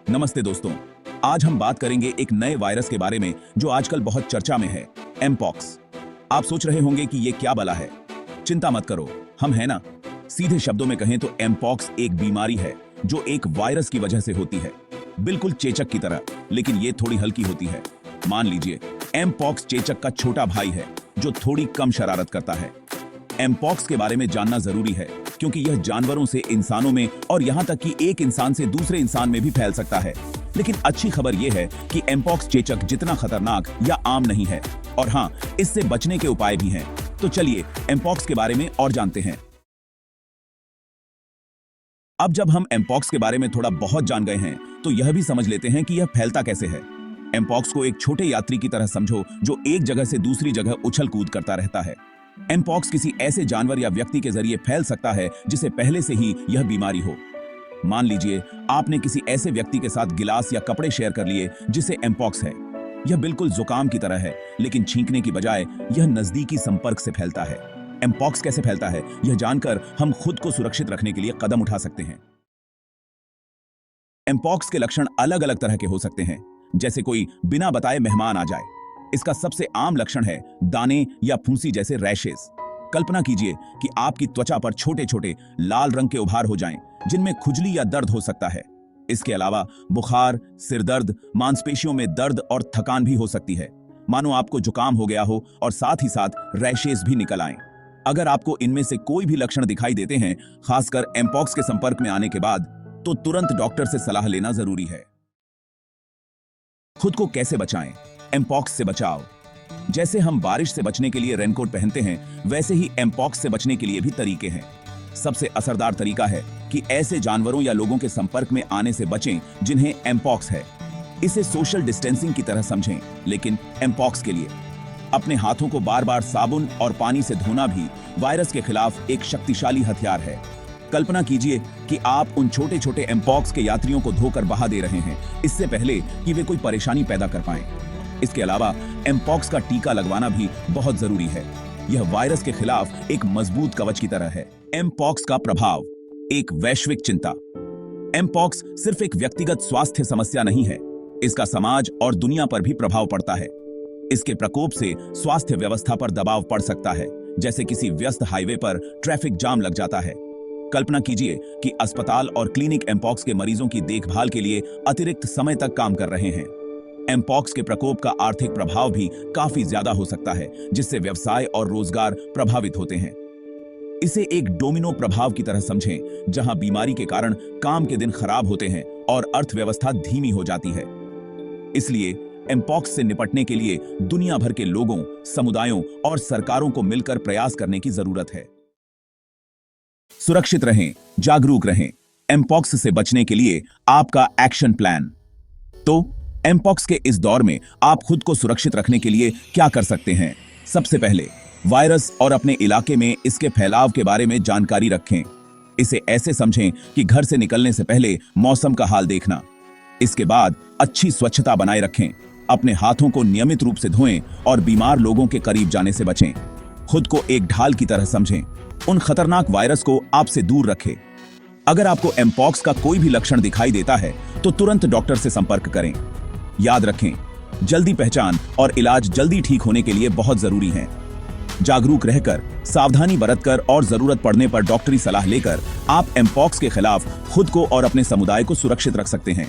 नमस्ते दोस्तों, आज हम बात करेंगे एक नए वायरस के बारे में जो आजकल बहुत चर्चा में है, एमपॉक्स। आप सोच रहे होंगे कि ये क्या बला है। चिंता मत करो, हम हैं ना। सीधे शब्दों में कहें तो एमपॉक्स एक बीमारी है जो एक वायरस की वजह से होती है, बिल्कुल चेचक की तरह, लेकिन ये थोड़ी हल्की होती है। मान लीजिए एमपॉक्स चेचक का छोटा भाई है जो थोड़ी कम शरारत करता है। एमपॉक्स के बारे में जानना जरूरी है क्योंकि यह जानवरों से इंसानों में और यहां तक कि एक इंसान से दूसरे इंसान में भी फैल सकता है। लेकिन अच्छी खबर यह है कि एमपॉक्स चेचक जितना खतरनाक या आम नहीं है, और हां, इससे बचने के उपाय भी हैं। तो चलिए एमपॉक्स के बारे में और जानते हैं। अब जब हम एमपॉक्स के बारे में थोड़ा बहुत जान गए हैं तो यह भी समझ लेते हैं कि यह फैलता कैसे है। एमपॉक्स को एक छोटे यात्री की तरह समझो जो एक जगह से दूसरी जगह उछल कूद करता रहता है। एमपॉक्स किसी ऐसे जानवर या व्यक्ति के जरिए फैल सकता है जिसे पहले से ही यह बीमारी हो। मान लीजिए आपने किसी ऐसे व्यक्ति के साथ गिलास या कपड़े शेयर कर लिए जिसे एमपॉक्स है। यह बिल्कुल जुकाम की तरह है, लेकिन छींकने की बजाय यह नजदीकी संपर्क से फैलता है। एमपॉक्स कैसे फैलता है यह जानकर हम खुद को सुरक्षित रखने के लिए कदम उठा सकते हैं। एमपॉक्स के लक्षण अलग अलग तरह के हो सकते हैं, जैसे कोई बिना बताए मेहमान आ जाए। इसका सबसे आम लक्षण है दाने या फूंसी जैसे रैशेस। कल्पना कीजिए कि आपकी त्वचा पर छोटे छोटे लाल रंग के उभार हो जाएं, जिनमें खुजली या दर्द हो सकता है। इसके अलावा बुखार, सिरदर्द, मांसपेशियों में दर्द और थकान भी हो सकती है, मानो आपको जुकाम हो गया हो और साथ ही साथ रैशेस भी निकल आएं। अगर आपको इनमें से कोई भी लक्षण दिखाई देते हैं, खासकर एमपॉक्स के संपर्क में आने के बाद, तो तुरंत डॉक्टर से सलाह लेना जरूरी है। खुद को कैसे बचाएं? एमपॉक्स से बचाव। जैसे हम बारिश से बचने के लिए रेनकोट पहनते हैं, वैसे ही एमपॉक्स से बचने के लिए भी तरीके हैं। सबसे असरदार तरीका है कि ऐसे जानवरों या लोगों के संपर्क में आने से बचें जिन्हें एमपॉक्स है। इसे सोशल डिस्टेंसिंग की तरह समझें, लेकिन एमपॉक्स के लिए। अपने हाथों को बार बार साबुन और पानी से धोना भी वायरस के खिलाफ एक शक्तिशाली हथियार है। कल्पना कीजिए कि आप उन छोटे छोटे एमपॉक्स के यात्रियों को धोकर बहा दे रहे हैं, इससे पहले कि वे कोई परेशानी पैदा कर पाएं। इसके अलावा एमपॉक्स का टीका लगवाना भी बहुत जरूरी है। यह वायरस के खिलाफ एक मजबूत कवच की तरह है। एमपॉक्स का प्रभाव, एक वैश्विक चिंता। एमपॉक्स सिर्फ एक व्यक्तिगत स्वास्थ्य समस्या नहीं है, इसका समाज और दुनिया पर भी प्रभाव पड़ता है। इसके प्रकोप से स्वास्थ्य व्यवस्था पर दबाव पड़ सकता है, जैसे किसी व्यस्त हाईवे पर ट्रैफिक जाम लग जाता है। कल्पना कीजिए कि अस्पताल और क्लिनिक एमपॉक्स के मरीजों की देखभाल के लिए अतिरिक्त समय तक काम कर रहे हैं। एमपॉक्स के प्रकोप का आर्थिक प्रभाव भी काफी ज्यादा हो सकता है, जिससे व्यवसाय और रोजगार प्रभावित होते हैं। इसे एक डोमिनो प्रभाव की तरह समझें, जहां बीमारी के कारण काम के दिन खराब होते हैं और अर्थव्यवस्था धीमी हो जाती है। इसलिए एमपॉक्स से निपटने के लिए दुनिया भर के लोगों, समुदायों और सरकारों को मिलकर प्रयास करने की जरूरत है। सुरक्षित रहें, जागरूक रहें। एमपॉक्स से बचने के लिए आपका एक्शन प्लान। तो एमपॉक्स के इस दौर में आप खुद को सुरक्षित रखने के लिए क्या कर सकते हैं? सबसे पहले वायरस और अपने इलाके में इसके फैलाव के बारे में जानकारी रखें। इसे ऐसे समझें कि घर से निकलने से पहले मौसम का हाल देखना। इसके बाद अच्छी स्वच्छता बनाए रखें। अपने हाथों को नियमित रूप से धोएं और बीमार लोगों के करीब जाने से बचें। खुद को एक ढाल की तरह समझें। उन खतरनाक वायरस को आपसे दूर रखें। अगर आपको एमपॉक्स का कोई भी लक्षण दिखाई देता है तो तुरंत डॉक्टर से संपर्क करें। याद रखें, जल्दी पहचान और इलाज जल्दी ठीक होने के लिए बहुत जरूरी है। जागरूक रहकर, सावधानी बरतकर और जरूरत पड़ने पर डॉक्टरी सलाह लेकर आप एमपॉक्स के खिलाफ खुद को और अपने समुदाय को सुरक्षित रख सकते हैं।